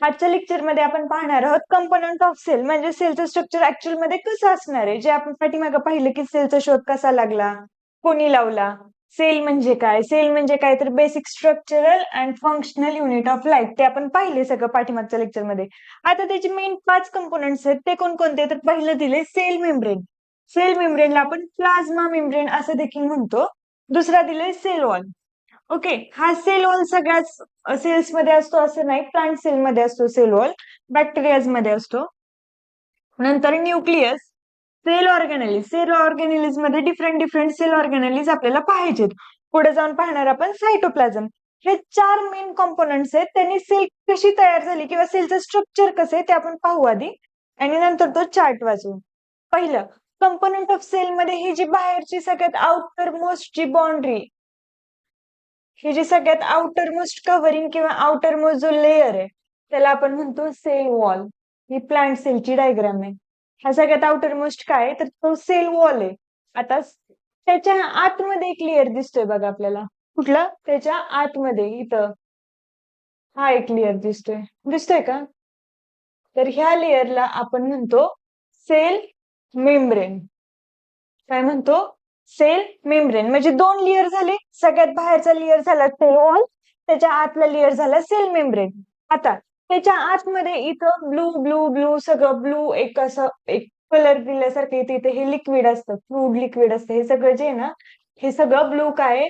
आजच्या लेक्चर मध्ये आपण पाहणार आहोत कंपोनंट ऑफ सेल, म्हणजे सेलचं स्ट्रक्चर ऍक्च्युअल मध्ये कसं असणार आहे. जे आपण पाठीमागे पाहिलं की सेलचा शोध कसा लागला, कोणी लावला, सेल म्हणजे काय, सेल म्हणजे काय तर basic structural and functional unit of life, ते आपण पाहिले सगळं पाठीमागच्या लेक्चर मध्ये. आता त्याचे मेन 5 कंपोनंट्स आहेत, ते कोणकोणते, तर पहिलं दिले सेल मेम्ब्रेन. सेल मेम्ब्रेनला आपण प्लाझ्मा मेम्ब्रेन असं देखील म्हणतो. दुसरा दिले सेल वॉल. ओके, हा सेल वॉल सगळ्याच सेल्स मध्ये असतो असं नाही, प्लांट सेल मध्ये असतो सेल वॉल, बॅक्टेरियाज मध्ये असतो. नंतर न्यूक्लियस, सेल ऑर्गॅनेलिज मध्ये डिफरंट सेल ऑर्गॅनेलिज आपल्याला पाहिजेत. पुढे जाऊन पाहणार आपण सायटोप्लाझम. हे 4 मेन कॉम्पोनंट्स आहेत. त्यांनी सेल कशी तयार झाली किंवा सेलचं स्ट्रक्चर कसं आहे ते आपण पाहू आधी, आणि नंतर तो चार्ट वाचू. पहिलं कंपोनंट ऑफ सेल मध्ये ही जी बाहेरची सगळ्यात आउटर मोस्ट जी बाउंड्री, ही जी सगळ्यात आउटर मोस्ट कव्हरिंग किंवा आउटर मोस्ट जो लेअर आहे त्याला आपण म्हणतो सेल वॉल. ही प्लांट सेलची डायग्राम आहे. हा सगळ्यात आउटर मोस्ट काय तर तो सेल वॉल आहे. आता त्याच्या आतमध्ये एक लेअर दिसतोय बघा आपल्याला. कुठला? त्याच्या आतमध्ये इथं हा एक लेअर दिसतोय का? तर ह्या लेअरला आपण म्हणतो सेल मेम्ब्रेन. काय म्हणतो? Cell membrane. म्हणजे 2 लेअर झाले. सगळ्यात बाहेरचा लेअर झाला सेल वॉल, त्याच्या आतला लेअर झाला सेल मेम्ब्रेन. आता त्याच्या आतमध्ये इथं ब्लू ब्लू ब्लू सगळं ब्लू एक असं एक कलर दिल्यासारखं इथे हे लिक्विड असतं, फ्लूइड लिक्विड असतं. हे सगळं जे आहे ना, हे सगळं ब्लू काय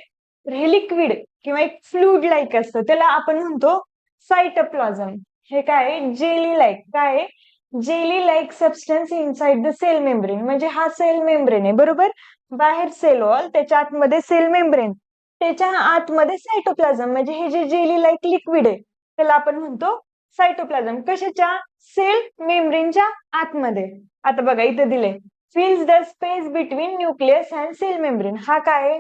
तर हे लिक्विड किंवा एक फ्लूइड लाईक असतं, त्याला आपण म्हणतो सायटोप्लाझम. हे काय जेली लाईक, काय jelly like substance inside the cell membrane. म्हणजे हा सेल मेम्ब्रेन आहे बरोबर. बाहेर सेल वॉल, त्याच्या आतमध्ये सेल मेम्ब्रेन, त्याच्या आतमध्ये सायटोप्लाझम. म्हणजे हे जे जेली लाईक लिक्विड आहे त्याला आपण म्हणतो सायटोप्लाझम. कशाच्या? सेल मेम्ब्रेनच्या आतमध्ये. आता बघा इथे दिले fills the space between nucleus and cell membrane. हा काय?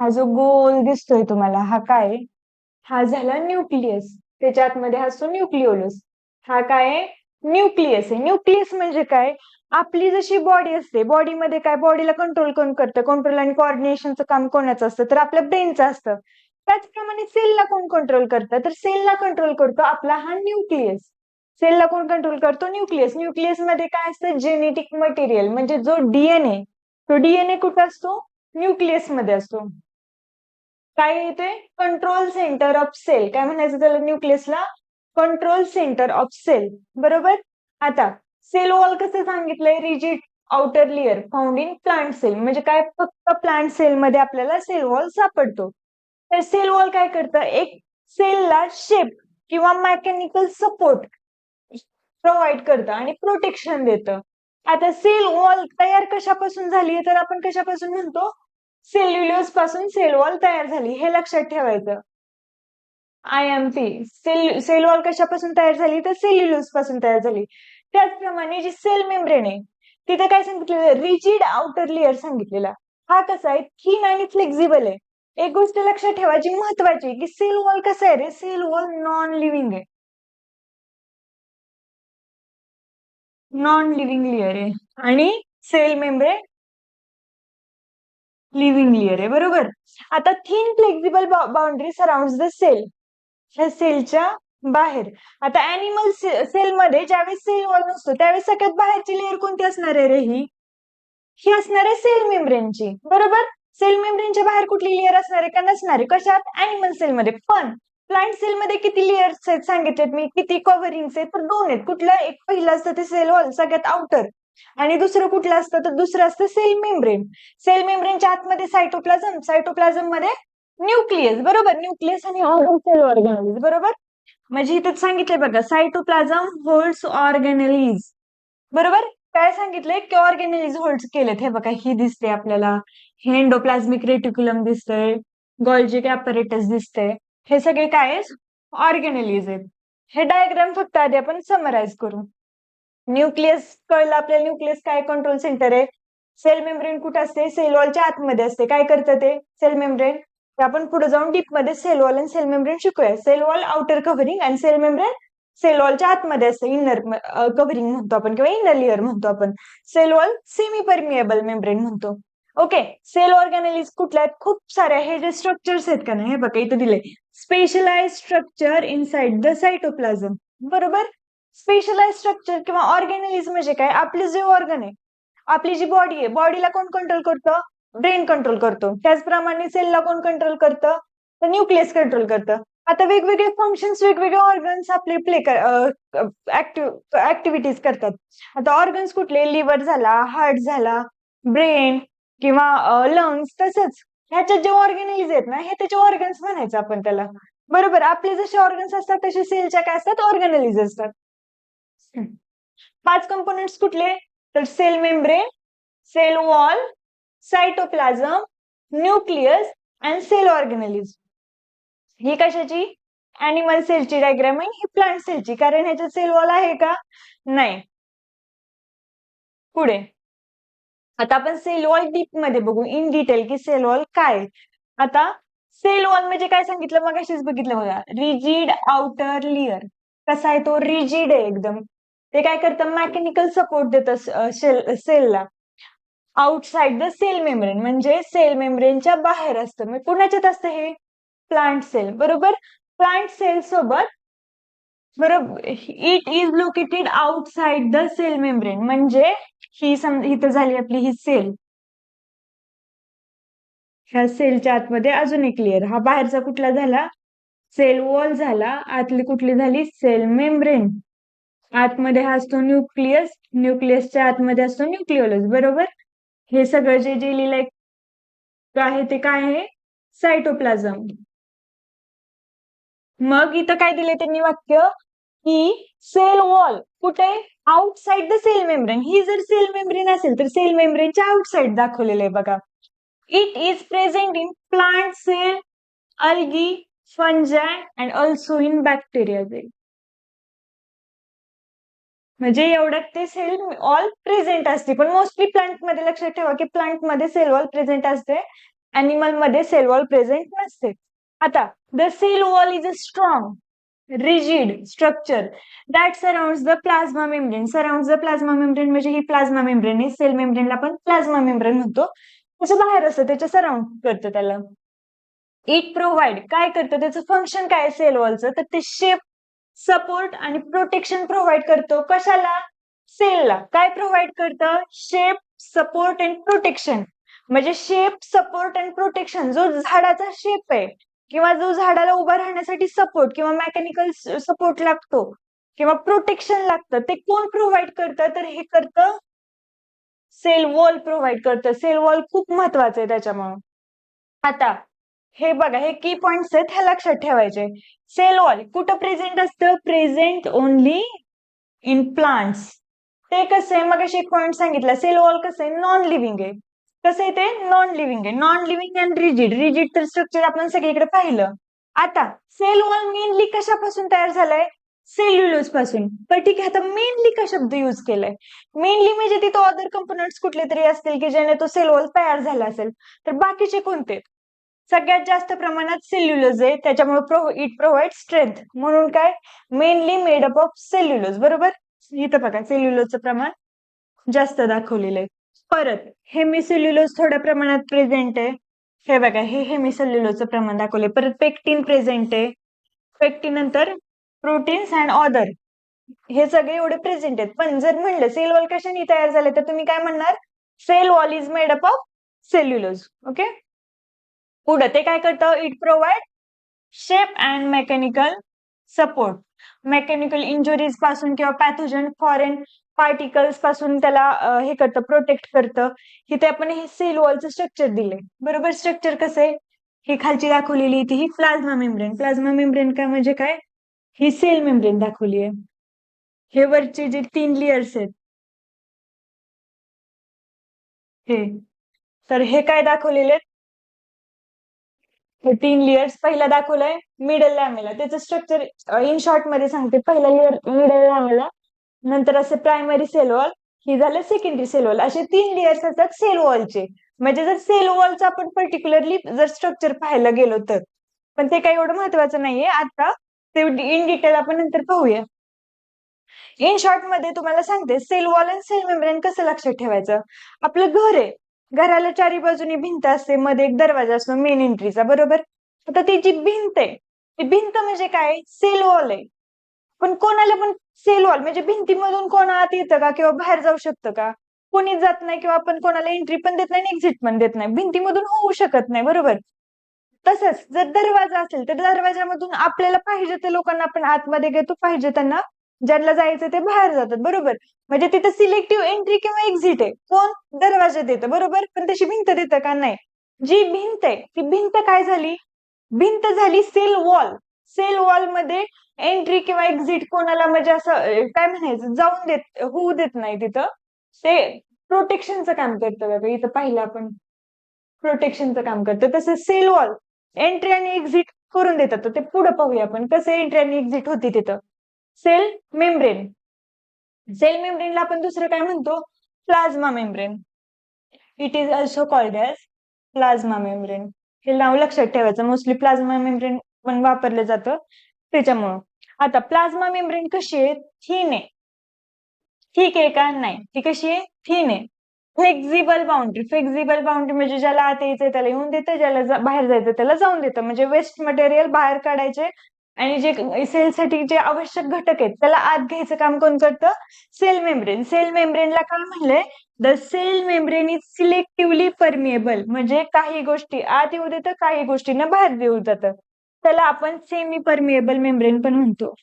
हा जो गोल दिसतोय तुम्हाला हा काय? हा झाला न्यूक्लियस. त्याच्या आतमध्ये असतो न्यूक्लिओलस. हा काय? न्यूक्लियस आहे. न्यूक्लियस म्हणजे काय? आपली जशी बॉडी असते, बॉडीमध्ये काय, बॉडीला कंट्रोल कोण करतं? कंट्रोल आणि कोऑर्डिनेशनचं काम कोणाचं असतं? तर आपल्या ब्रेनचं असतं. त्याचप्रमाणे सेलला कोण कंट्रोल करतं? तर सेलला कंट्रोल करतो आपला हा न्यूक्लियस. सेलला कोण कंट्रोल करतो? न्यूक्लियस. न्यूक्लियस मध्ये काय असतं? जेनेटिक मटेरियल, म्हणजे जो डीएनए, तो डीएनए कुठं असतो? न्यूक्लियस मध्ये असतो. काय येते? Control centre of cell. काय म्हणायचं त्याला न्यूक्लियसला? Control centre of cell. बरोबर. आता सेल वॉल कसं सांगितलंय? Rigid outer layer found in plant cell. म्हणजे काय? फक्त प्लांट सेल मध्ये आपल्याला सेल वॉल सापडतो. तर सेल वॉल काय करतं? एक सेलला शेप किंवा मेकॅनिकल सपोर्ट प्रोव्हाइड करतं आणि प्रोटेक्शन देतं. आता सेल वॉल तयार कशापासून झाली तर आपण कशापासून म्हणतो? सेल्युलोज पासून सेल वॉल तयार झाली, हे लक्षात ठेवायचं. IMP. सेल वॉल कशापासून तयार झाली तर सेल्युलोज पासून तयार झाली. त्याचप्रमाणे जी सेल मेम्ब्रेन आहे तिथे काय सांगितलेलं? रिजिड आउटर लेअर सांगितलेला. हा कसा आहे? थिन आणि फ्लेक्झिबल आहे. एक गोष्ट लक्षात ठेवायची महत्वाची की सेल वॉल कसा आहे रे? सेल वॉल नॉन लिव्हिंग आहे. नॉन लिव्हिंग लेअर आहे आणि सेल मेम्ब्रेन लिव्हिंग लेअर आहे बरोबर. आता thin flexible boundary surround the cell. ह्या सेलच्या बाहेर. आता अॅनिमल सेल मध्ये ज्यावेळेस सेल वॉल नसतो त्यावेळेस सगळ्यात बाहेरची लेअर कोणती असणार आहे रे? ही असणार आहे सेल मेम्ब्रेनची बरोबर. सेल मेम्ब्रेनच्या बाहेर कुठली लेअर असणार आहे का? नसणार आहे. कशात? अॅनिमल सेल मध्ये. पण प्लांट सेल मध्ये किती लेअर्स आहेत सांगितलेत मी, किती कव्हरिंग्स आहेत तर 2 आहेत. कुठलं? एक पहिलं असतं ते सेल वॉल सगळ्यात आउटर, आणि दुसरं कुठलं असतं तर दुसरं असतं सेल मेम्ब्रेन. सेल मेम्ब्रेनच्या आतमध्ये सायटोप्लाझम, सायटोप्लाझम मध्ये न्यूक्लियस बरोबर. न्यूक्लियस आणि सेल ऑर्गॅनेलिज बरोबर. म्हणजे इथं सांगितलंय बघा सायटोप्लाझम होल्ड्स ऑर्गॅनेलिज बरोबर. काय सांगितलंय की ऑर्गॅनेलिज होल्ड केलेत. हे बघा ही दिसते आपल्याला, हे एंडोप्लाझ्मिक रेटिक्युलम दिसतंय, गोल्जी ॲपॅरेटस दिसतंय. हे सगळे काय ऑर्गॅनेलिज आहेत. हे डायग्राम फक्त आधी आपण समराइज करू. न्यूक्लियस कळलं आपल्याला. न्यूक्लियस काय? कंट्रोल सेंटर आहे. सेल मेम्ब्रेन कुठे असते? सेल वॉलच्या आतमध्ये असते. काय करतं ते सेल मेम्ब्रेन? आपण पुढे जाऊन डीप मध्ये सेल वॉल आणि सेल मेम्ब्रेन शिकूया. सेल वॉल आउटर कव्हरिंग आणि सेल मेम्ब्रेन सेल वॉलच्या आतमध्ये असते. इनर कव्हरिंग म्हणतो आपण किंवा इनर लेअर म्हणतो आपण. Cell wall semi permeable membrane म्हणतो. ओके. सेल ऑर्गॅनेलिज कुठल्या आहेत? खूप साऱ्या. हे जे स्ट्रक्चर्स आहेत का नाही, हे बघा इथे दिले specialise structure inside the cytoplasm. बरोबर. स्पेशलाइज स्ट्रक्चर किंवा ऑर्गॅनिलिझम म्हणजे काय, आपले जे ऑर्गन आहे, आपली जी बॉडी आहे, बॉडीला कोण कंट्रोल करतं, ब्रेन कंट्रोल करतो. त्याचप्रमाणे सेलला कोण कंट्रोल करतं, तर न्यूक्लियस कंट्रोल करतं. आता वेगवेगळे फंक्शन्स, वेगवेगळे ऑर्गन्स आपले ऍक्टिव्हिटीज करतात. आता ऑर्गन्स कुठले, लिव्हर झाला, हार्ट झाला, ब्रेन किंवा लंग्स, तसंच ह्याच्यात जे ऑर्गॅनिज आहेत ना, हे त्याचे ऑर्गन्स म्हणायचं आपण त्याला. बरोबर. आपले जसे ऑर्गन्स असतात तसे सेलच्या काय असतात, ऑर्गॅनिज असतात. 5 कंपोनेंट्स कुठले, तर cell membrane, cell wall, cytoplasm, nucleus आणि सेल ऑर्गॅनिज. ही कशाची, अॅनिमल सेलची डायग्राम आहे, ही प्लांट सेलची. कारण ह्याच्यात सेल वॉल आहे का, नाही. पुढे आता आपण सेल वॉल डीप मध्ये बघू, इन डिटेल, की सेल वॉल काय. आता सेल वॉल म्हणजे काय सांगितलं, मग अशीच बघितलं बघा, रिजिड आउटर लेअर. कसा आहे तो, रिजिड आहे एकदम. ते काय करतं, मेकॅनिकल सपोर्ट देतं सेलला. आउटसाइड द सेल मेम्ब्रेन म्हणजे सेल मेम्ब्रेनच्या बाहेर असतं. मग कुणाच्यात असतं हे, प्लांट सेल. बरोबर. प्लांट सेल सोबत, बरोबर, it is located outside the cell membrane म्हणजे ही इथं झाली आपली ही सेल. ह्या सेलच्या आतमध्ये अजून एक लेअर, हा बाहेरचा कुठला झाला, सेल वॉल झाला. आतली कुठली झाली, सेल मेम्ब्रेन. आतमध्ये हा असतो न्यूक्लियस, न्यूक्लियसच्या आतमध्ये असतो न्यूक्लिओलस. बरोबर. हे सगळं जे जे लिहिलंय आहे ते काय आहे, सायटोप्लाझम. मग इथं काय दिले त्यांनी वाक्य, की सेल वॉल कुठे, आउटसाइड द सेल मेम्ब्रेन. ही जर सेल मेम्ब्रेन असेल तर सेल मेम्ब्रेनच्या आउटसाइड दाखवलेलं आहे बघा. It is present in plant cell, algae, fungi and also in bacteria cell. म्हणजे एवढ्यात ते सेल वॉल प्रेझेंट असते. पण मोस्टली प्लांट मध्ये लक्षात ठेवा की प्लांट मध्ये सेल वॉल प्रेझेंट असते, अॅनिमल मध्ये सेल वॉल प्रेझेंट नसते. आता the cell wall is a strong rigid structure that surrounds the plasma membrane. Surrounds the plasma membrane म्हणजे ही प्लाझ्मा मेम्ब्रेन आहे. सेल मेम्ब्रेनला आपण प्लाझ्मा मेम्ब्रेन म्हणतो. त्याच्या बाहेर असतं, त्याच्या सराउंड करतं त्याला. इट प्रोव्हाइड काय करतं, त्याचं फंक्शन काय सेल वॉलचं, तर ते शेप, सपोर्ट आणि प्रोटेक्शन प्रोव्हाइड करतो. कशाला, सेलला. काय प्रोव्हाइड करतं, शेप, सपोर्ट अँड प्रोटेक्शन. म्हणजे शेप, सपोर्ट अँड प्रोटेक्शन. जो झाडाचा शेप आहे किंवा जो झाडाला उभा राहण्यासाठी सपोर्ट किंवा मेकॅनिकल सपोर्ट लागतो किंवा प्रोटेक्शन लागतं, ते कोण प्रोव्हाइड करतं, तर हे करतं सेल वॉल प्रोव्हाइड करतं. सेल वॉल खूप महत्वाचं आहे त्याच्यामुळे. आता हे बघा, हे की पॉइंट्स आहेत, हे लक्षात ठेवायचे. सेल वॉल कुठं प्रेझेंट असतं, प्रेझेंट ओनली इन प्लांट्स. ते कसं आहे, मग एक पॉइंट सांगितलं, सेल वॉल कसं आहे, नॉन लिव्हिंग आहे. कसं आहे ते, नॉन लिव्हिंग आहे. Non living and rigid. Rigid तर स्ट्रक्चर आपण सगळीकडे पाहिलं. आता सेल वॉल मेनली कशापासून तयार झालाय, सेल्युलोज पासून. पण ठीक आहे, आता मेनली का शब्द युज केलाय, मेनली म्हणजे तिथं अदर कंपोनंट्स कुठले तरी असतील की ज्याने तो सेल वॉल तयार झाला असेल, तर बाकीचे कोणते, सगळ्यात जास्त प्रमाणात सेल्युलोज आहे. त्याच्यामुळे इट प्रोव्हाइड स्ट्रेंथ. म्हणून काय, mainly made up of cellulose. बरोबर. इथं बघा सेल्युलोजचं प्रमाण जास्त दाखवलेलं आहे. परत हेमिसेल्युलोज थोड्या प्रमाणात प्रेझेंट आहे. हे बघा, हे हेमिसेल्युलोजचं प्रमाण दाखवलंय. परत पेक्टिन प्रेझेंट आहे. पेक्टिन नंतर प्रोटीन्स अँड ऑदर, हे सगळे एवढे प्रेझेंट आहेत. पण जर म्हणलं सेल वॉल कशाने तयार झाले, तर तुम्ही काय म्हणणार, cell wall is made up of cellulose. Okay. पुढे ते काय करतं, it provide shape and mechanical support. Mechanical injuries पासून किंवा पॅथोजन फॉरेन पार्टिकल्स पासून त्याला हे करतं, प्रोटेक्ट करतं. इथे आपण हे सेल वॉलचं स्ट्रक्चर दिलंय. बरोबर. स्ट्रक्चर कसं आहे, ही खालची दाखवलेली ती ही प्लाझ्मा मेम्ब्रेन. प्लाझ्मा मेम्ब्रेन काय म्हणजे काय, ही सेल मेम्ब्रेन दाखवली आहे. हे वरचे जे 3 लेयर्स आहेत हे, तर हे काय दाखवलेले आहेत, हे 3 लेयर्स. पहिला दाखवलाय मिडल लॅमेला, त्याचं स्ट्रक्चर इन शॉर्ट मध्ये सांगते. पहिला लेअर मिडल लॅमेला, नंतर असे प्रायमरी सेल वॉल, ही झालं सेकंडरी सेल वॉल. असे 3 लेयर्स असतात सेल वॉलचे. म्हणजे जर सेल वॉलचं आपण पर्टिक्युलरली जर स्ट्रक्चर पाहायला गेलो तर, पण ते काही एवढं महत्वाचं नाहीये आता, ते इन डिटेल आपण नंतर पाहूया. इन शॉर्ट मध्ये तुम्हाला सांगते, सेल वॉल आणि सेल मेम्ब्रेन कसं लक्षात ठेवायचं. आपलं घर आहे, घराला चारी बाजूनी भिंत असते, मध्ये एक दरवाजा असतो मेन एंट्रीचा. बरोबर. आता ती जी भिंत आहे, ती भिंत म्हणजे काय, सेल वॉल आहे. पण कोणाला पण सेल वॉल म्हणजे भिंतीमधून कोण आत येतं का किंवा बाहेर जाऊ शकतं का? कोणीच जात नाही किंवा आपण कोणाला एंट्री पण देत नाही एक्झिट पण देत नाही, भिंतीमधून होऊ शकत नाही, बरोबर? तसंच जर दरवाजा असेल तर दरवाजामधून आपल्याला पाहिजे त्या लोकांना आपण आतमध्ये घेतो, पाहिजे त्यांना ज्यांना जायचं ते बाहेर जातात, बरोबर? म्हणजे तिथे सिलेक्टिव्ह एंट्री किंवा एक्झिट आहे, कोण दरवाजा देतं, बरोबर? पण तशी भिंत देतं का? नाही. जी भिंत आहे ती भिंत काय झाली? भिंत झाली सेल वॉल. सेल वॉल मध्ये एंट्री किंवा एक्झिट कोणाला म्हणजे असं काय म्हणायचं जाऊन देत होऊ देत नाही तिथं. ते प्रोटेक्शनचं काम करतं बघा, इथं पाहिलं आपण प्रोटेक्शनचं काम करतं. तसं सेल वॉल एंट्री आणि एक्झिट करून देतात. तर ते पुढे पाहूया आपण कसं एंट्री आणि एक्झिट होती तिथं. Sale membrane. सेल मेम्ब्रेनला आपण दुसरं काय म्हणतो? Plasma membrane. It is also called as plasma membrane. हे नाव लक्षात ठेवायचं, मोस्टली प्लाझ्मा मेम्ब्रेन पण वापरलं जातं त्याच्यामुळं. आता प्लाझ्मा मेम्ब्रेन कशी आहे? थिन आहे. ठीक आहे का? नाही. ती कशी आहे? थिन आहे. Flexible boundary. फ्लेक्झिबल बाउंड्री म्हणजे ज्याला आत यायचंय त्याला येऊन देतं, ज्याला बाहेर जायचं त्याला जाऊन देतं. म्हणजे वेस्ट मटेरियल बाहेर काढायचे आणि जे सेलसाठी जे आवश्यक घटक आहेत त्याला आत घ्यायचं काम कोण करतं? Sale membrane. सेल मेम्ब्रेनला काय म्हणलंय? The cell membrane is selectively permeable. म्हणजे काही गोष्टी आत येऊ देतं, काही गोष्टींना बाहेर येऊ जातं. त्याला आपण सेमी परमिएबल मेम्ब्रेन पण म्हणतो.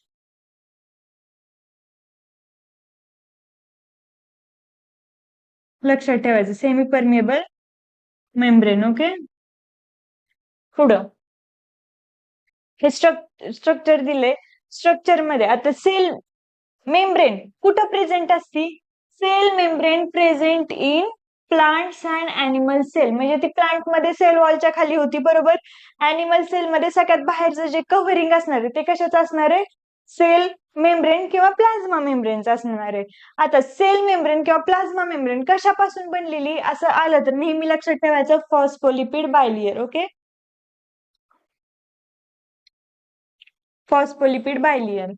लक्षात ठेवायचं, सेमी परमिएबल मेम्ब्रेन. ओके, पुढं हे स्ट्रक्चर दिले. स्ट्रक्चर मध्ये आता सेल मेम्ब्रेन कुठं प्रेझेंट असती? Cell membrane present in plants and animal cell. म्हणजे ती प्लांट मध्ये सेल वॉलच्या खाली होती, बरोबर? अॅनिमल सेल मध्ये सगळ्यात बाहेरचं जे कव्हरिंग असणार आहे ते कशाचं असणार आहे? सेल मेम्ब्रेन किंवा प्लाझ्मा मेम्ब्रेनचं असणार आहे. आता सेल मेम्ब्रेन किंवा प्लाझ्मा मेम्ब्रेन कशापासून बनलेली असं आलं तर नेहमी लक्षात ठेवायचं phospholipid bilayer. Okay, phospholipid bilayer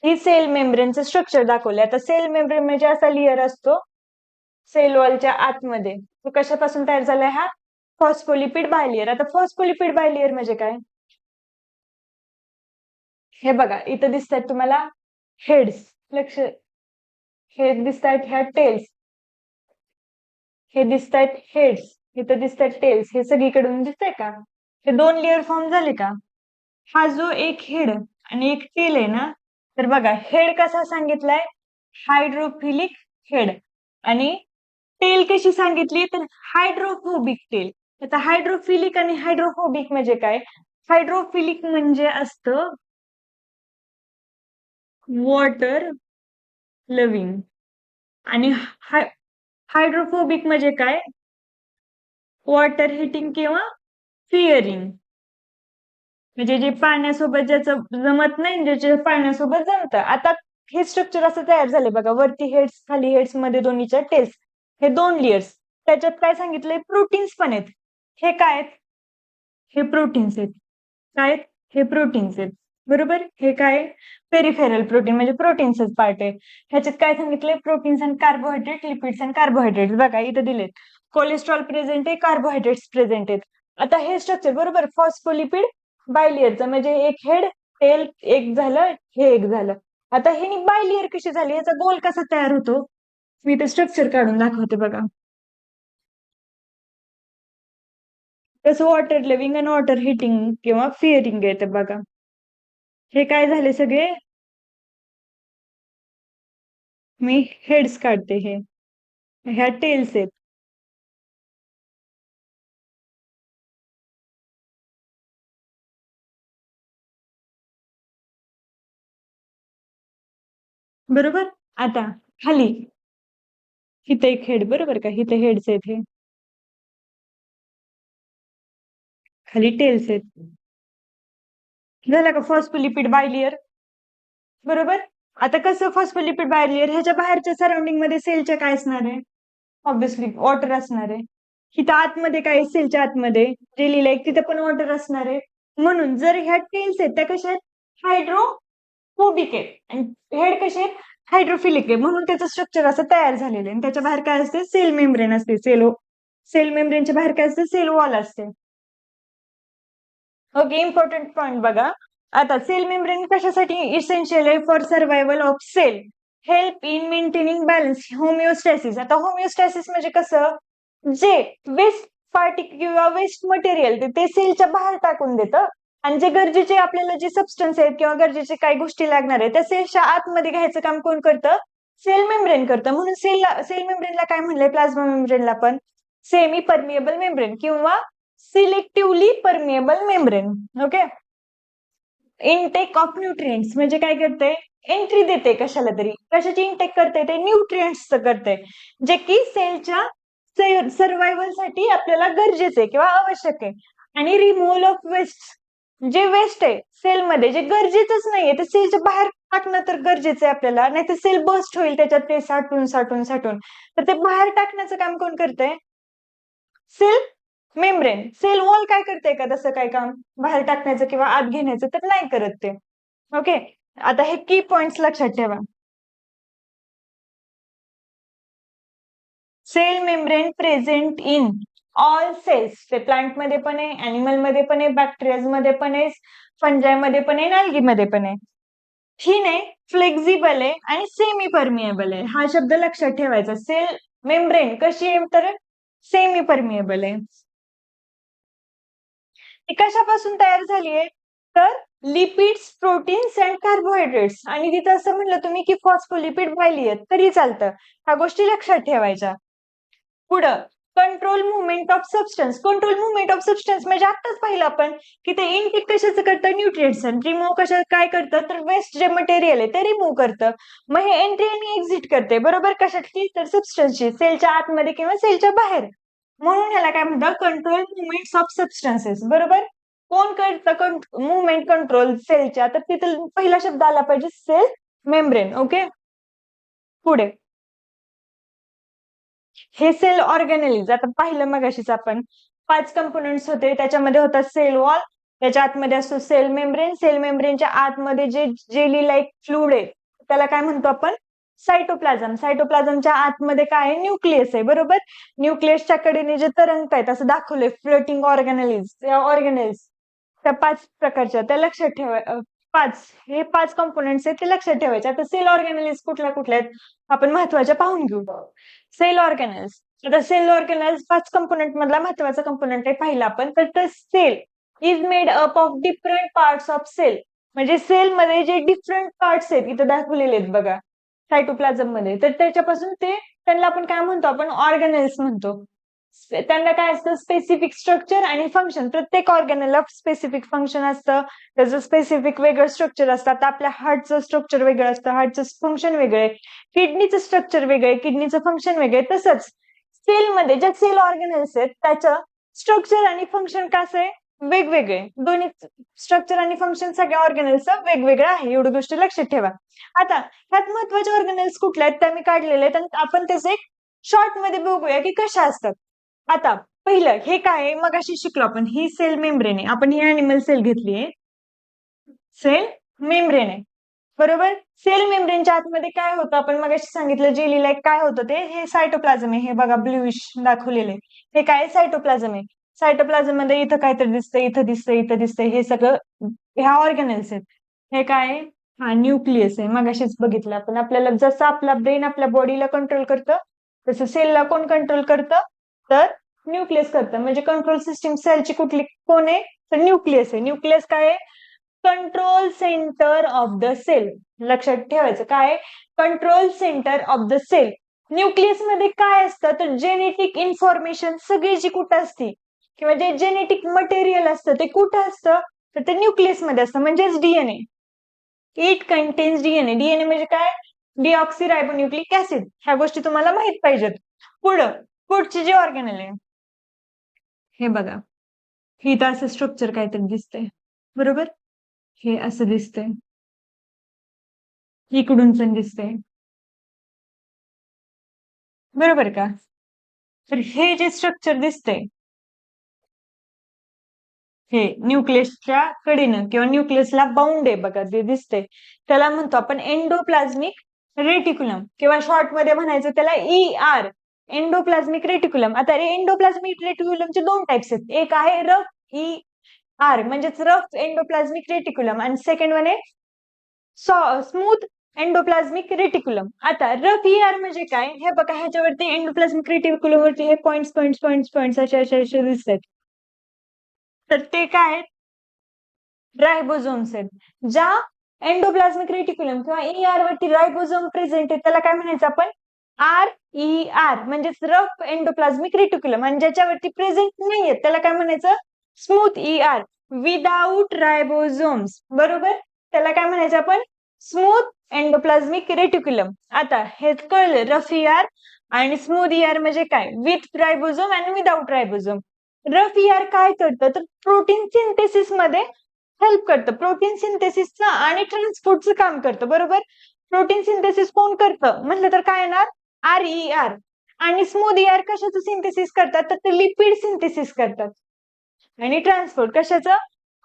ही सेल मेम्ब्रेनचं स्ट्रक्चर दाखवलं. आता सेल मेम्ब्रेन म्हणजे असा लेअर असतो सेल वॉलच्या आतमध्ये, तो कशापासून तयार झालाय? हा फॉस्फोलिपिड बायलेयर. आता फॉस्फोलिपिड बायलेयर म्हणजे काय? हे बघा इथं दिसतात तुम्हाला हेड्स. लक्ष, हे दिसतात ह्या टेल्स, हे दिसतात हेड्स, इथं दिसतात टेल्स. हे सगळीकडून दिसतंय का? हे दोन लेअर फॉर्म झाले का? हा जो एक हेड आणि एक टेल आहे ना, तर बघा हेड कसा सांगितलाय? Hydrophilic head. आणि टेल कशी सांगितली? तर हायड्रोफोबिक टेल. आता हायड्रोफिलिक आणि हायड्रोफोबिक म्हणजे काय? हायड्रोफिलिक म्हणजे असतं वॉटर लव्हिंग आणि हायड्रोफोबिक म्हणजे काय? वॉटर हिटिंग किंवा फिअरिंग. म्हणजे जे पाण्यासोबत ज्याचं जमत नाही, ज्याचे पाण्यासोबत जमतं. आता हे स्ट्रक्चर असं तयार झालंय बघा, वरती हेड्स खाली हेड्स मध्ये दोन्हीच्या टेल्स, हे दोन लेयर्स. त्याच्यात काय सांगितलंय? प्रोटीन्स पण आहेत. हे काय आहेत? हे प्रोटीन्स आहेत. काय आहेत? हे प्रोटीन्स आहेत, बरोबर? हे काय? पेरिफेरल प्रोटीन म्हणजे प्रोटीन्सच पार्ट आहे. ह्याच्यात काय सांगितलंय? Proteins and carbohydrate, lipids and carbohydrate. बघा इथं दिलेत, कोलेस्ट्रॉल प्रेझेंट आहे, कार्बोहायड्रेट्स प्रेझेंट आहेत. आता हे स्ट्रक्चर बरोबर फॉस्फोलिपिड बायलेयरचं म्हणजे एक हेड टेल एक झालं, हे एक झालं. आता हे बायलेयर कशी झाली? याचा गोल कसा तयार होतो? मी ते स्ट्रक्चर काढून दाखवते बघा. तसं वॉटर लिव्हिंग आणि वॉटर हिटिंग किंवा फिअरिंग येते बघा. हे काय झाले सगळे? मी हेड्स काढते, हे ह्या टेल्स आहेत. बरोबर? आता खाली इथे एक हेड, बरोबर का? इथे हेड्स आहेत, हे खाली टेल्स आहेत. झालं का फॉस्फोलिपिड बायलेयर? बरोबर. आता कसं फॉस्फोलिपिड बायलेयर? ह्याच्या बाहेरच्या सराउंडिंग मध्ये सेलच्या काय असणार आहे? ऑब्विसली वॉटर असणार आहे. इथं आतमध्ये काय? सेलच्या आतमध्ये जे लिहिलंय तिथे पण वॉटर असणार आहे. म्हणून जर ह्या टेल्स आहेत त्या कशा आहेत? हायड्रोफोबिक आहेत आणि हेड कसे आहेत? हायड्रोफिलिक आहे. म्हणून त्याचं स्ट्रक्चर असं तयार झालेलं आहे. आणि त्याच्या बाहेर काय असते? सेल मेम्ब्रेन असते. सेल मेम्ब्रेनच्या बाहेर काय असते? सेल वॉल असते. ओके, इम्पॉर्टंट पॉइंट बघा. आता सेल मेम्ब्रेन कशासाठी इसेन्शियल आहे? For survival of cell, help in maintaining balance, homeostasis. आता होमिओस्टॅसिस म्हणजे कसं, जे वेस्ट पार्टिकल किंवा वेस्ट मटेरियल ते सेलच्या बाहेर टाकून देतं आणि जे गरजेचे आपल्याला जे सबस्टन्स आहेत किंवा गरजेचे काही गोष्टी लागणार आहेत त्या सेलच्या आतमध्ये घ्यायचं काम कोण करतं? सेल मेम्ब्रेन करतं. म्हणून सेल मेम्ब्रेनला काय म्हणलंय? प्लाझ्मा मेम्ब्रेनला पण सेमी परमिएबल मेम्ब्रेन किंवा selectively permeable membrane. Okay. Intake of nutrients म्हणजे काय करते? एंट्री देते कशाला तरी. कशाची इनटेक करते? ते न्यूट्रिएंट्सचं करते, जे की सेलच्या सर्व्हायव्हल साठी आपल्याला गरजेचे आहे किंवा आवश्यक आहे. आणि रिमूव्हल ऑफ वेस्ट, जे वेस्ट आहे सेलमध्ये जे गरजेचंच नाहीये ते सेलच्या बाहेर टाकणं तर गरजेचं आहे आपल्याला, नाही तर सेल बस्ट होईल त्याच्यात ते साठून साठून साठून. तर ते बाहेर टाकण्याचं काम कोण करतंय? Sale membrane. सेल वॉल काय करते का तसं काय काम बाहेर टाकण्याचं किंवा आत घेण्याचं? तर नाही करत ते. ओके. आता हे की पॉइंट्स लक्षात ठेवा. Cell membrane present in all cells. ते प्लांट मध्ये पण आहे, अॅनिमल मध्ये पण आहे, बॅक्टेरियाज मध्ये पण आहे, फंजाय मध्ये पण आहे, अल्गी मध्ये पण आहे. थिन आहे, फ्लेक्झिबल आहे आणि सेमी परमिएबल आहे. हा शब्द लक्षात ठेवायचा. सेल मेम्ब्रेन कशी आहे? तर सेमी परमिएबल आहे. ती कशापासून तयार झालीये? तर लिपिड्स, प्रोटीन्स अँड कार्बोहायड्रेट्स. आणि तिथं असं म्हणलं तुम्ही की फॉस्फोलिपिड पाहिलीये तरी चालतं. ह्या गोष्टी लक्षात ठेवायच्या. पुढं control movement of substance. Control movement of substance म्हणजे आताच पाहिलं आपण की ते इनटेक कशाचं करतं? न्यूट्रिएंट्स. रिमूव्ह कशा काय करतं? तर वेस्ट जे मटेरियल आहे ते रिमूव्ह करतं. मग हे एंट्री आणि एक्झिट करते. बरोबर कशाची? तर सबस्टन्सची, सेलच्या आतमध्ये किंवा सेलच्या बाहेर. म्हणून ह्याला काय म्हणतात? Control movements of substances. बरोबर. कोण करतं मुवमेंट कंट्रोल सेलच्या? तर तिथे पहिला शब्द आला पाहिजे सेल मेम्ब्रेन. ओके. पुढे हे सेल ऑर्गॅनेलिज. आता पाहिलं मगाशीच आपण 5 कंपोनेंट्स होते, त्याच्यामध्ये होता सेल वॉल, त्याच्या आतमध्ये असतो सेल मेम्ब्रेन. सेल मेम्ब्रेनच्या आतमध्ये जे जेली लाईक फ्लुइड आहे त्याला काय म्हणतो आपण? सायटोप्लाझम. सायटोप्लाझमच्या आतमध्ये काय आहे? न्यूक्लियस आहे. बरोबर. न्यूक्लियसच्या कडेने जे तरंगत आहेत असं दाखवलंय फ्लोटिंग ऑर्गॅनेलिज. या ऑर्गॅनेल्स त्या 5 प्रकारच्या त्या लक्षात ठेवा. 5 हे 5 कंपोनेंट्स आहेत ते लक्षात ठेवायचे. आता सेल ऑर्गॅनेलिज कुठल्या कुठल्या आहेत आपण महत्वाच्या पाहून घेऊ. सेल ऑर्गॅनेल्स. आता सेल ऑर्गॅनेल्स 5 कंपोनेंट मधला महत्वाचा कंपोनेंट आहे पाहिला आपण. तर cell is made up of different parts of cell. म्हणजे सेल मध्ये जे डिफरंट पार्ट्स आहेत इथे दाखवलेले आहेत बघा सायटोप्लाझम मध्ये, तर त्याच्यापासून त्यांना आपण काय म्हणतो? आपण ऑर्गॅनेल्स म्हणतो. त्यांना काय असतं? स्पेसिफिक स्ट्रक्चर आणि फंक्शन. प्रत्येक ऑर्गॅनेलला स्पेसिफिक फंक्शन असतं, त्याचं स्पेसिफिक वेगळं स्ट्रक्चर असतं. आता आपल्या हार्टचं स्ट्रक्चर वेगळं असतं, हार्टचं फंक्शन वेगळं आहे, किडनीचं स्ट्रक्चर वेगळं आहे, किडनीचं फंक्शन वेगळं आहे. तसंच सेलमध्ये ज्या सेल ऑर्गॅनेल्स आहेत त्याचं स्ट्रक्चर आणि फंक्शन कसं आहे? वेगवेगळे. दोन्ही स्ट्रक्चर आणि फंक्शन सगळ्या ऑर्गॅनेल्सचं वेगवेगळं आहे. एवढी गोष्ट लक्षात ठेवा. आता ह्यात महत्वाचे ऑर्गॅनेल्स कुठले आहेत त्या मी काढलेले आहेत आणि आपण त्याचे एक शॉर्ट मध्ये बघूया की कशा असतात. आता पहिलं हे काय आहे? मगाशी शिकलो आपण. ही सेल मेम्ब्रेन आहे. आपण ही अॅनिमल सेल घेतलीये. सेल मेम्ब्रेन आहे. बरोबर. सेल मेम्ब्रेनच्या आतमध्ये काय होतं? आपण मगाशी सांगितलं जेली लाईक काय होतं ते? हे सायटोप्लाझम आहे. हे बघा ब्लूइश दाखवलेले. हे काय? सायटोप्लाझम आहे. सायटोप्लाझम मध्ये इथं काहीतरी दिसतंय, इथं दिसतंय, इथं दिसतंय. हे सगळं ह्या ऑर्गॅनेल्स आहेत. हे काय आहे? हा न्यूक्लियस आहे. मगाशीच बघितलं आपण. आपल्याला जसं आपला ब्रेन आपल्या बॉडीला कंट्रोल करतं तसं सेलला कोण कंट्रोल करतं? तर न्यूक्लियस करतं. म्हणजे कंट्रोल सिस्टीम सेलची कुठली कोण आहे? तर न्यूक्लियस आहे. न्यूक्लियस काय आहे? Control centre of the cell. लक्षात ठेवायचं काय? Control centre of the cell. Nucleus मध्ये काय असतं? तर जेनेटिक इन्फॉर्मेशन सगळी जी कुठं असते किंवा जे जेनेटिक मटेरियल असतं ते कुठं असतं? तर ते न्यूक्लियस मध्ये असतं. म्हणजेच DNA. It contains DNA. DNA म्हणजे काय? डीऑक्सिरायबोन्यूक्लिक ऍसिड. ह्या गोष्टी तुम्हाला माहित पाहिजेत. पुढचे जे ऑर्गॅनेल आहे हे बघा. हे तर असं स्ट्रक्चर काहीतरी दिसतंय. बरोबर. हे असं दिसतंय, इकडून पण दिसतंय. बरोबर का? तर हे जे स्ट्रक्चर दिसतंय हे न्यूक्लियसच्या कडेनं किंवा न्यूक्लियसला बाउंड आहे बघा ते दिसतंय, त्याला म्हणतो आपण एंडोप्लाझ्मिक रेटिक्युलम किंवा शॉर्ट मध्ये म्हणायचं त्याला ER. Endoplasmic reticulum. आता एंडोप्लाझ्मिक रेटिक्युलमचे 2 टाइप्स आहेत. एक आहे रफ आर म्हणजेच रफ एंडोप्लाझ्मिक रेटिक्युलम आणि सेकंड वन आहे स्मूथ एंडोप्लाझ्मिक रेटिक्युलम. आता रफ ER म्हणजे काय हे बघा, ह्याच्यावरती एंडोप्लाझ्मिक रेटिक्युलम वरती हे पॉइंट्स पॉइंट्स पॉइंट्स पॉइंट्स असे दिसतात. तर ते काय रायबोझोम्स आहेत. ज्या एंडोप्लाझ्मिक रेटिक्युलम किंवा ER वरती रायबोझोम प्रेझेंट आहे त्याला काय म्हणायचं आपण RER म्हणजेच रफ एंडोप्लाझ्मिक रेटिक्युलम. आणि ज्याच्यावरती प्रेझेंट नाहीये त्याला काय म्हणायचं स्मूथ ER विदाउट रायबोझोम्स. बरोबर, त्याला काय म्हणायचं आपण स्मूथ एंडोप्लाझ्मिक रेटिक्युलम. आता हे कळलं रफ ER आणि स्मूथ ER म्हणजे काय, विथ रायबोझोम आणि विदाउट रायबोझोम. रफ ER काय करतं तर प्रोटीन सिंथेसिस मध्ये हेल्प करतं, प्रोटीन सिंथेसिसचं आणि ट्रान्सपोर्टचं काम करतं. बरोबर, प्रोटीन सिंथेसिस कोण करतं म्हटलं तर काय येणार RER. आणि स्मूथ ER कशाचं सिंथेसिस करतात तर ते लिपिड सिंथेसिस करतात. आणि ट्रान्सपोर्ट कशाचं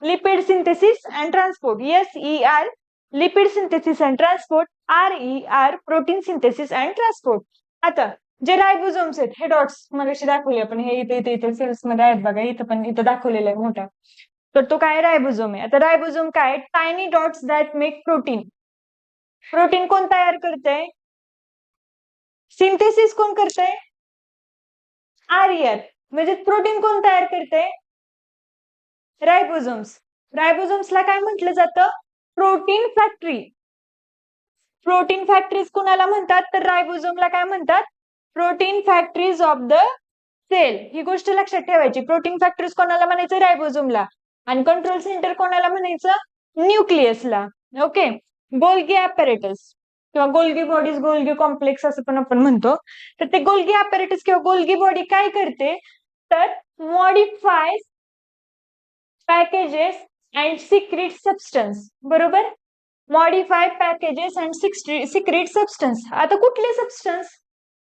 lipid synthesis and transport. SER lipid synthesis and transport, RER protein synthesis and transport. आता जे रायबोझोम्स आहेत हे डॉट्स मगाशी दाखवले आपण, हे इथे इथे इथे सेल्स मध्ये आहेत बघा, इथं पण इथं दाखवलेलं आहे मोठा. तर तो काय रायबोझोम आहे. आता रायबोझोम काय tiny dots that make protein. Protein कोण तयार करते, सिंथेसिस कोण करते RER. म्हणजे प्रोटीन कोण तयार करते रायबोझोम्स. रायबोझोम्सला काय म्हटलं जातं प्रोटीन फॅक्टरी. प्रोटीन फॅक्टरीज कुणाला म्हणतात तर रायबोझोमला काय म्हणतात protein factories of the cell. ही गोष्ट लक्षात ठेवायची. प्रोटीन फॅक्टरीज कोणाला म्हणायचं रायबोझोमला आणि कंट्रोल सेंटर कोणाला म्हणायचं न्यूक्लियसला. ओके, गोल्गी ॲपॅरेटस किंवा गोल्गी बॉडीज, गोल्गी कॉम्प्लेक्स असं पण आपण म्हणतो. तर ते गोल्गी ॲपॅरेटस किंवा गोल्गी बॉडी काय करते तर modify packages and secrete substance. बरोबर, modify packages and secrete substance. आता कुठले सबस्टन्स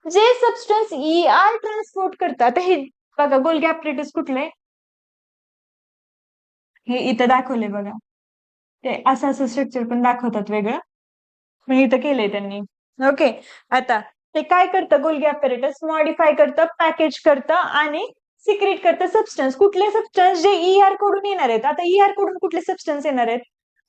जे सबस्टन्स ER ट्रान्सपोर्ट करतात. हे बघा गोल्गी ॲपॅरेटस कुठले हे इथं दाखवले बघा, ते असं असं स्ट्रक्चर पण दाखवतात वेगळं पण इथं केलंय त्यांनी. ओके, आता ते काय करतं गोल्गी ॲपॅरेटस मॉडिफाय करतं, पॅकेज करतं आणि सिक्रेट करतं सबस्टन्स. कुठले सबस्टन्स जे ER कडून येणार आहेत. आता ER कडून कुठले सबस्टन्स येणार आहेत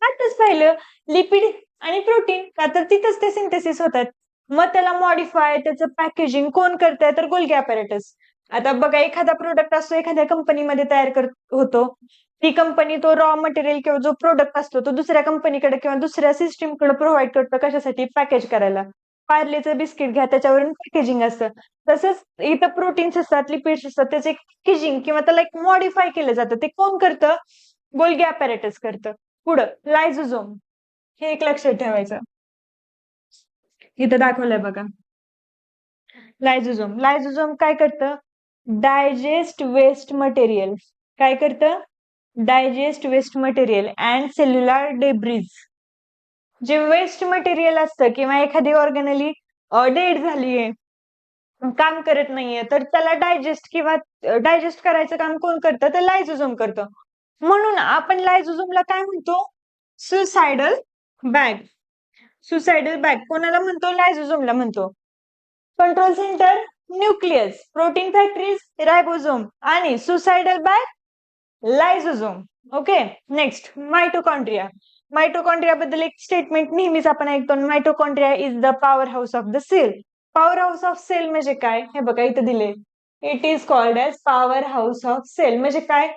आताच पाहिलं लिपिड आणि प्रोटीन, का तर तिथंच ते सिंथेसिस होतात. मग त्याला मॉडिफाय त्याचं पॅकेजिंग कोण करतंय तर गोल्गी ॲपॅरेटस. आता बघा एखादा प्रोडक्ट असतो एखाद्या कंपनीमध्ये तयार होतो, ती कंपनी तो रॉ मटेरियल किंवा जो प्रोडक्ट असतो तो दुसऱ्या कंपनीकडे किंवा दुसऱ्या सिस्टीमकडे प्रोव्हाइड करतो कशासाठी पॅकेज करायला. पार्लेचं बिस्किट घ्या त्याच्यावरून पॅकेजिंग असतं. तसंच इथं प्रोटीन्स असतात लिपिड्स असतात त्याचं एक पॅकेजिंग किंवा त्याला एक मॉडिफाय केलं जातं. ते कोण करतं गोल्गी ॲपॅरेटस करतं. पुढं लायझोझोम, हे एक लक्षात ठेवायचं. इथं दाखवलंय बघा लायझोझोम. लायझोझोम काय करतं डायजेस्ट वेस्ट मटेरियल. काय करतं digest waste material and cellular debris. जे वेस्ट मटेरियल असतं किंवा एखादी ऑर्गॅनली डेड झालीये काम करत नाहीये तर त्याला डायजेस्ट किंवा डायजेस्ट करायचं काम कोण करतं तर लायझोझोम करतं. म्हणून आपण लायझोझोमला काय म्हणतो सुसायडल बॅग. सुसायडल बॅग कोणाला म्हणतो लायझोझोमला म्हणतो. Control center nucleus, protein factories ribosome आणि suicidal bag lysosome. Okay, next mitochondria. Mitochondria बद्दल एक स्टेटमेंट नेहमीच आपण ऐकतो mitochondria is the power house of the cell. Power house of cell म्हणजे काय हे बघा इथं दिले, it is called as power house of cell. म्हणजे काय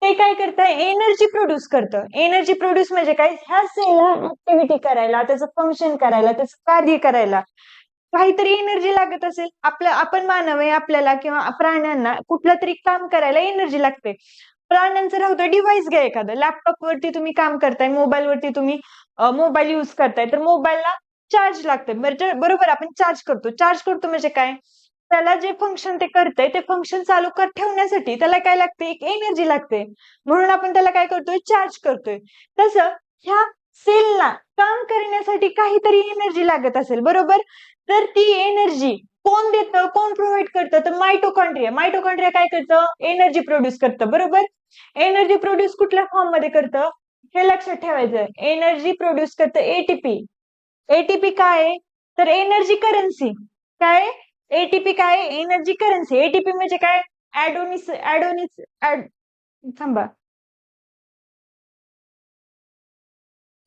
ते काय करतं एनर्जी प्रोड्यूस करतं. एनर्जी प्रोड्यूस म्हणजे काय ह्या सेलला ऍक्टिव्हिटी करायला त्याचं फंक्शन करायला त्याचं कार्य करायला काहीतरी एनर्जी लागत असेल. आपण मानव आहे आपल्याला किंवा प्राण्यांना कुठलं तरी काम करायला एनर्जी लागते. प्राण्यांचं राहतं डिव्हाइस घ्या एखादं लॅपटॉप वरती तुम्ही काम करताय मोबाईल वरती तुम्ही मोबाईल युज करताय तर मोबाईलला चार्ज लागते. बरोबर आपण चार्ज करतो म्हणजे काय त्याला जे फंक्शन ते करतंय ते फंक्शन चालू ठेवण्यासाठी त्याला काय लागते एक एनर्जी लागते म्हणून आपण त्याला काय करतोय चार्ज करतोय. तसं ह्या सेलला काम करण्यासाठी काहीतरी एनर्जी लागत असेल बरोबर, तर ती एनर्जी कोण देतं कोण प्रोव्हाइड करतं तर मायटोकॉन्ड्रिया. मायटोकॉन्ड्रिया काय करतं एनर्जी प्रोड्यूस करतं. बरोबर, एनर्जी प्रोड्यूस कुठल्या फॉर्म मध्ये करतं हे लक्षात ठेवायचं. एनर्जी प्रोड्यूस करतं एटीपी. एटीपी काय आहे तर एनर्जी करन्सी. काय एटीपी काय एनर्जी करन्सी. एटीपी म्हणजे काय ऍडोनिस थांबा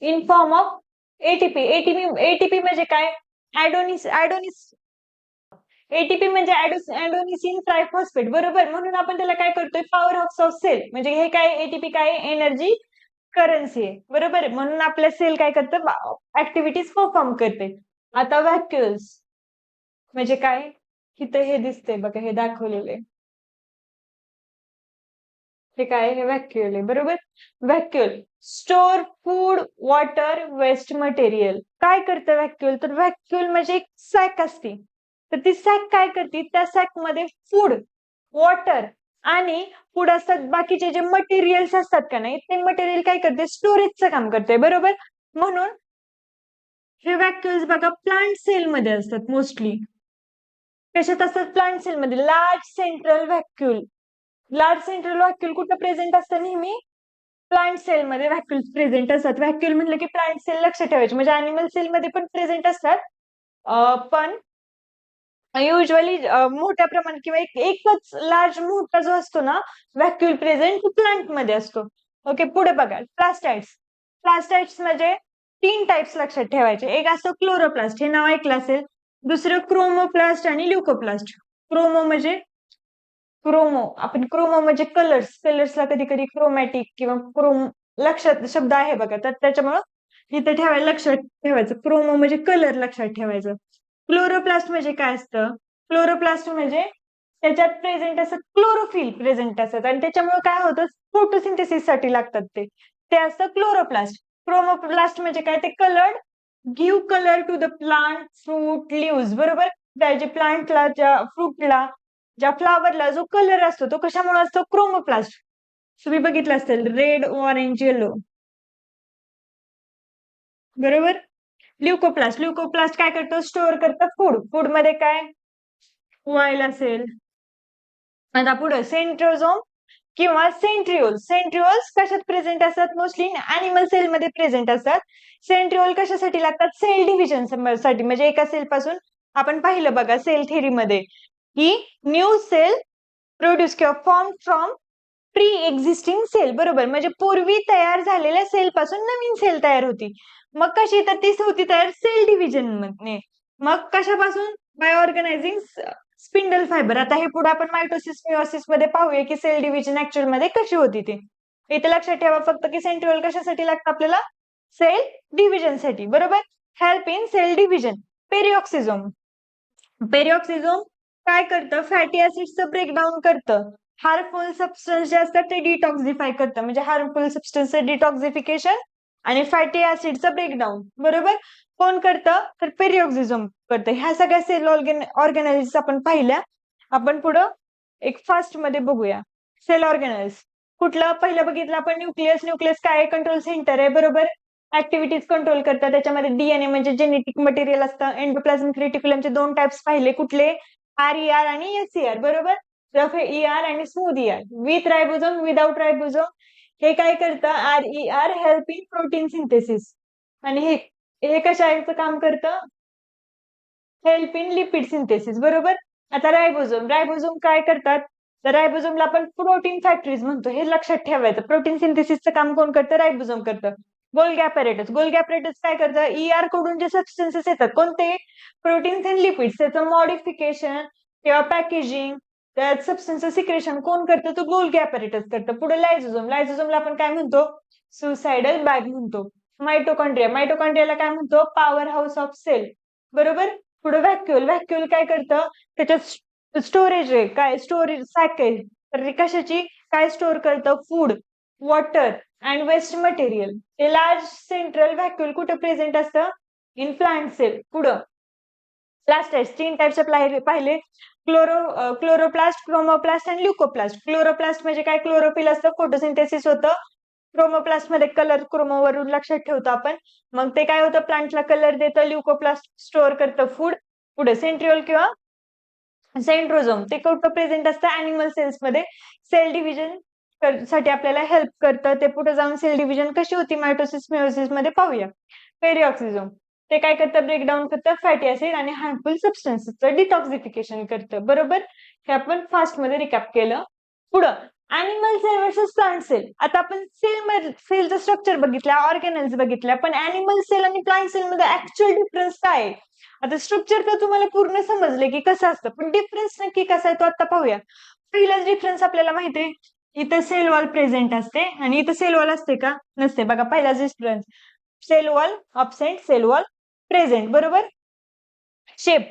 in form of ATP. ATP म्हणजे काय? ऍडोनिस एटीपी म्हणजे ऍडोनिसिन ट्रायफॉस्फेट, बरोबर. म्हणून आपण त्याला काय करतोय, पॉवर हाऊस ऑफ सेल. म्हणजे हे काय, एटीपी काय, एनर्जी करन्सी आहे, बरोबर. म्हणून आपल्या सेल काय करतं, ऍक्टिव्हिटीज परफॉर्म करते. आता व्हॅक्युल्स म्हणजे काय, इथं हे दिसतंय बघा, हे दाखवलेलं आहे. हे काय, हे व्हॅक्युल आहे, बरोबर. Vacuole store food, water, waste material. काय करतं व्हॅक्युल, तर व्हॅक्युल म्हणजे एक सॅक असते. तर ती सॅक काय करते, त्या सॅक मध्ये फूड, वॉटर आणि फूड असतात, बाकीचे जे मटेरियल्स असतात का नाही, ते मटेरियल काय करते, स्टोरेजचं काम करते, बरोबर. म्हणून हे व्हॅक्युल्स बघा प्लांट सेल मध्ये असतात मोस्टली. कशात असतात, प्लांट सेल मध्ये. Large central vacuole. Large central vacuole कुठं प्रेझेंट असतं, नेहमी प्लांट सेल मध्ये व्हॅक्युल प्रेझेंट असतात. व्हॅक्युल म्हटलं की प्लांट सेल लक्षात ठेवायचे, म्हणजे अॅनिमल सेल मध्ये पण प्रेझेंट असतात, पण युजली मोठ्या प्रमाणात किंवा एकच लार्ज मोठा जो असतो ना व्हॅक्युल प्रेझेंट, तो प्लांट मध्ये असतो. ओके, पुढे बघा, प्लास्टाइड्स. प्लास्टाइड्स म्हणजे 3 टाइप्स लक्षात ठेवायचे. एक असतो क्लोरोप्लास्ट, हे नाव ऐकलं असेल. दुसरं क्रोमोप्लास्ट आणि ल्युकोप्लास्ट. क्रोमो म्हणजे आपण क्रोमो म्हणजे कलर्सला कधी कधी क्रोमॅटिक किंवा क्रोम लक्षात शब्द आहे बघा, तर त्याच्यामुळं इथे ठेवायला, लक्षात ठेवायचं. क्रोमो म्हणजे कलर लक्षात ठेवायचं. क्लोरोप्लास्ट म्हणजे काय असतं, क्लोरोप्लास्ट म्हणजे त्याच्यात प्रेझेंट असतात क्लोरोफिल प्रेझेंट असतात, आणि त्याच्यामुळे काय होतं, फोटोसिंथेसिस साठी लागतात ते असतं क्लोरोप्लास्ट. क्रोमोप्लास्ट म्हणजे काय, ते coloured, give colour to the plant, fruit, leaves, बरोबर. त्या प्लांटला, ज्या फ्रूटला, ज्या फ्लावरला जो कलर असतो, तो कशामुळे असतो, क्रोमोप्लास्ट. तुम्ही बघितलं असेल, रेड, ऑरेंज, येलो, बरोबर. ल्युकोप्लास्ट काय करतो, स्टोअर करतं फूड. फूड मध्ये काय, ऑइल असेल. आता पुढे सेंट्रोझोम किंवा सेंट्रिओल्स कशात प्रेझेंट असतात, मोस्टली अॅनिमल सेल मध्ये प्रेझेंट असतात. सेंट्रिओल कशासाठी लागतात, सेल डिव्हिजन साठी. म्हणजे एका सेल पासून आपण पाहिलं बघा सेल थेरी मध्ये, की न्यू सेल प्रोड्यूस किंवा form from pre existing cell, बरोबर. म्हणजे पूर्वी तयार झालेल्या सेल पासून नवीन सेल तयार होती. मग कशी, तर तीच होती तयार सेल डिव्हिजन मध्ये. मग कशापासून, बाय ऑर्गनायझिंग स्पिंडल फायबर. आता हे पुढे आपण मायटोसिस मिओसिस मध्ये पाहूया की सेल डिव्हिजन ऍक्च्युअल मध्ये कशी होती ते. इथे लक्षात ठेवा फक्त की सेंट्रिओल कशासाठी लागतं आपल्याला, सेल डिव्हिजन साठी, बरोबर. Help in cell division. Peroxisome. Peroxisome काय करतं, फॅटी ऍसिड्सचं ब्रेकडाऊन करतं. हार्मफुल सबस्टन्स जे असतात ते डिटॉक्सिफाय करतं, म्हणजे हार्मफुल सबस्टन्सचं डिटॉक्सिफिकेशन आणि फॅटी ऍसिडचं ब्रेकडाऊन, बरोबर. कोण करतं, तर पेरिऑक्सिझोम करतं. ह्या सगळ्या सेल ऑर्गॅनिल्स आपण पाहिल्या. आपण पुढं एक फास्ट मध्ये बघूया. सेल ऑर्गॅनिल्स कुठलं, पहिलं बघितलं आपण न्यूक्लियस काय, कंट्रोल सेंटर आहे, बरोबर. ऍक्टिव्हिटीज कंट्रोल करतात. त्याच्यामध्ये डीएनए म्हणजे जेनेटिक मटेरियल असतं. एंडोप्लाझमिक रेटिक्युलमचे 2 टाइप्स पाहिले, कुठले, आरईआर आणि एसईआर, बरोबर. रफ ईआर आणि smooth ER, with ribosome, without ribosome. हे काय करतं, RER help in protein synthesis, आणि हे कशाचं काम करतं, हेल्प इन लिपिड सिंथेसिस, बरोबर. आता रायबोझोम काय करतात, तर रायबोझोमला आपण प्रोटीन फॅक्टरीज म्हणतो, हे लक्षात ठेवायचं. प्रोटीन सिंथेसिसचं काम कोण करतं, रायबोझोम करतं. गोल्गी ॲपॅरेटस काय करतं, ईआर कडून जे सबस्टन्सेस येतात, कोणते, प्रोटीन्स अँड लिपिड्स, त्याचं मॉडिफिकेशन किंवा पॅकेजिंग, त्यात सबस्टन्स सिक्रेशन कोण करतं, तो गोल्गी ॲपॅरेटस करतं. पुढे लायझोझोमला आपण काय म्हणतो, सुसायडल बॅग म्हणतो. मायटोकॉन्ड्रियाला काय म्हणतो, पॉवर हाऊस ऑफ सेल, बरोबर. पुढे व्हॅक्युल काय करतं, त्याच्यात स्टोरेज आहे, काय स्टोरेज सॅक आहे, तर ते कशाची, काय स्टोअर करतं, food, water and waste material. ते लार्ज सेंट्रल व्हॅक्युल कुठे प्रेझेंट असतं, इन प्लांट सेल. पुढं प्लास्टाइड्स 3 टाइप्स पाहिले, क्लोरोप्लास्ट, क्रोमोप्लास्ट आणि ल्युकोप्लास्ट. क्लोरोप्लास्ट म्हणजे काय, क्लोरोफिल असतं, फोटोसिंथेसिस होतं. क्रोमोप्लास्ट मध्ये कलर, क्रोमोवरून लक्षात ठेवतो आपण. मग ते काय होतं, प्लांटला कलर देतं. ल्युकोप्लास्ट स्टोअर करतं फूड. पुढे सेंट्रिओल किंवा सेंट्रोझोम ते कुठं प्रेझेंट असतं, अॅनिमल सेल्स मध्ये. सेल डिव्हिजन साठी आपल्याला हेल्प करतं. ते पुढे जाऊन सेल डिव्हिजन कशी होती मायटोसिस मिओसिस मध्ये पाहूया. पेरिऑक्सिझोम ते काय करतं, ब्रेकडाऊन करतं फॅटी ऍसिड आणि हार्मफुल सबस्टन्सेसचं डिटॉक्सिफिकेशन करतं, बरोबर. हे आपण फास्ट मध्ये रिकॅप केलं. पुढं animal cell versus plant cell. आता आपण सेलचं स्ट्रक्चर बघितलं, ऑर्गेनेल्स बघितल्या, पण अॅनिमल सेल आणि प्लांट सेल मध्ये ऍक्च्युअल डिफरन्स काय आहे? आता स्ट्रक्चर तर तुम्हाला पूर्ण समजले की कसं असतं, पण डिफरन्स नक्की कसा आहे तो आता पाहूया. पहिलाच डिफरन्स आपल्याला माहिती आहे, इथं सेल वॉल प्रेझेंट असते आणि इथं सेल वॉल असते का? नसते. बघा पहिलाच difference, cell wall absent, cell wall present. बरोबर. शेप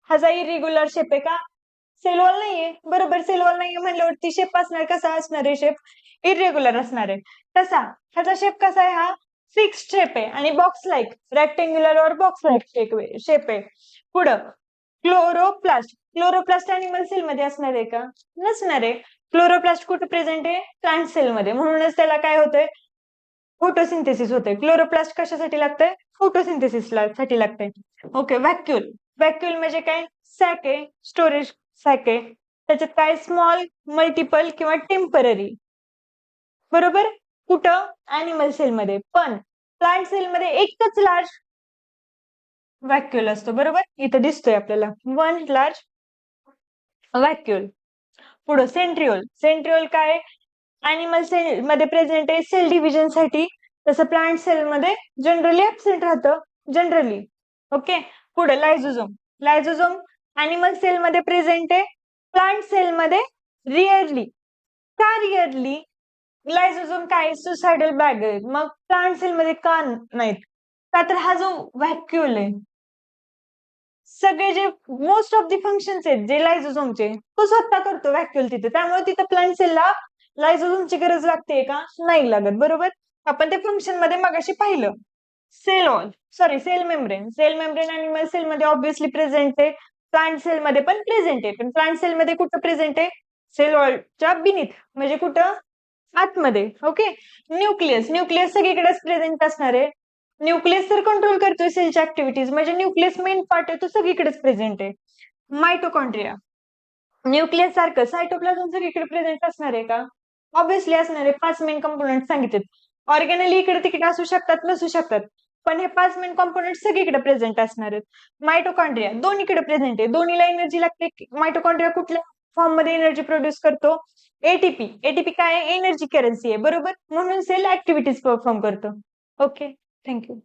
हा जा इरेग्युलर शेप आहे का? सेल वॉल नाहीये. बरोबर, सेल वॉल नाहीये म्हणल्यावरती शेप असणार, कसा असणार आहे शेप? इरेग्युलर असणार आहे. तसा ह्याचा शेप कसा आहे? हा फिक्स शेप आहे आणि बॉक्स लाईक, रेक्टेंग्युलर और बॉक्स लाईक शेप आहे. पुढं क्लोरोप्लास्ट. क्लोरोप्लास्ट अॅनिमल सेल मध्ये असणार आहे का? नसणार आहे. क्लोरोप्लास्ट कुठे प्रेझेंट आहे? प्लांट सेल मध्ये. म्हणूनच त्याला काय होतंय? फोटोसिंथेसिस होते. क्लोरोप्लास्ट कशासाठी लागतंय? फोटोसिंथेसिस साठी लागतंय. ओके. व्हॅक्युल. व्हॅक्युल म्हणजे काय? सॅक आहे, स्टोरेज सॅक आहे. त्याच्यात काय? स्मॉल, मल्टिपल किंवा टेम्पररी. बरोबर. कुठं? अॅनिमल सेल मध्ये. पण प्लांट सेल मध्ये एकच लार्ज व्हॅक्युल असतो. बरोबर, इथं दिसतोय आपल्याला वन लार्ज व्हॅक्युल. पुढं सेंट्रिओल. सेंट्रिओल काय? अॅनिमल सेल मध्ये प्रेझेंट आहे सेल डिव्हिजन साठी, तसं प्लांट सेल मध्ये जनरली ऍबसेंट राहतं. जनरली. ओके. पुढे लायझोझोम. लायझोझोम अॅनिमल सेल मध्ये प्रेझेंट आहे, प्लांट सेल मध्ये रिअरली. का रिअरली? लायझोझोम काय? सुसायडल बॅग आहे. मग प्लांट सेल मध्ये का नाहीत? का तर हा जो व्हॅक्युल आहे, सगळे जे मोस्ट ऑफ दी फंक्शन्स आहेत जे लायझोझोमचे, तो स्वतः करतो व्हॅक्युल तिथे. त्यामुळे तिथं प्लांट सेलला लायझोझोमची गरज लागते का? नाही लागत. बरोबर. आपण ते फंक्शन मध्ये मगाशी पाहिलं. Cell wall, sorry cell membrane. Cell membrane animal cell मध्ये ऑब्व्हियसली प्रेझेंट आहे, प्लांट सेल मध्ये पण प्रेझेंट आहे. पण प्लांट सेल मध्ये कुठं प्रेझेंट आहे? सेल वॉलच्या बिनीथ, म्हणजे कुठं? आतमध्ये. ओके. न्यूक्लियस. न्यूक्लियस सगळीकडेच प्रेझेंट असणार आहे. न्यूक्लियस तर कंट्रोल करतोय सेलच्या ऍक्टिव्हिटीज, म्हणजे न्यूक्लियस मेन पार्ट आहे, तो सगळीकडेच प्रेझेंट आहे. मायटोकॉन्ड्रिया. न्यूक्लियस सारखं सायटोप्लाझम सगळीकडे प्रेझेंट असणार आहे का? ऑब्व्हियसली असणार आहे. 5 मेन कंपोनेंट सांगितलेत. ऑर्गॅनली इकडे तिकडे असू शकतात, नसू शकतात, पण हे 5 मेन कंपोनेंट सगळीकडे प्रेझेंट असणार आहेत. मायटोकॉन्ड्रिया दोन्हीकडे प्रेझेंट आहे. दोन्हीला एनर्जी लागते. मायटोकॉन्ड्रिया कुठल्या फॉर्म मध्ये एनर्जी प्रोड्यूस करतो? एटीपी. एटीपी काय आहे? एनर्जी करन्सी आहे. बरोबर. म्हणून सेल ऍक्टिव्हिटीज परफॉर्म करतो. ओके. थँक्यू.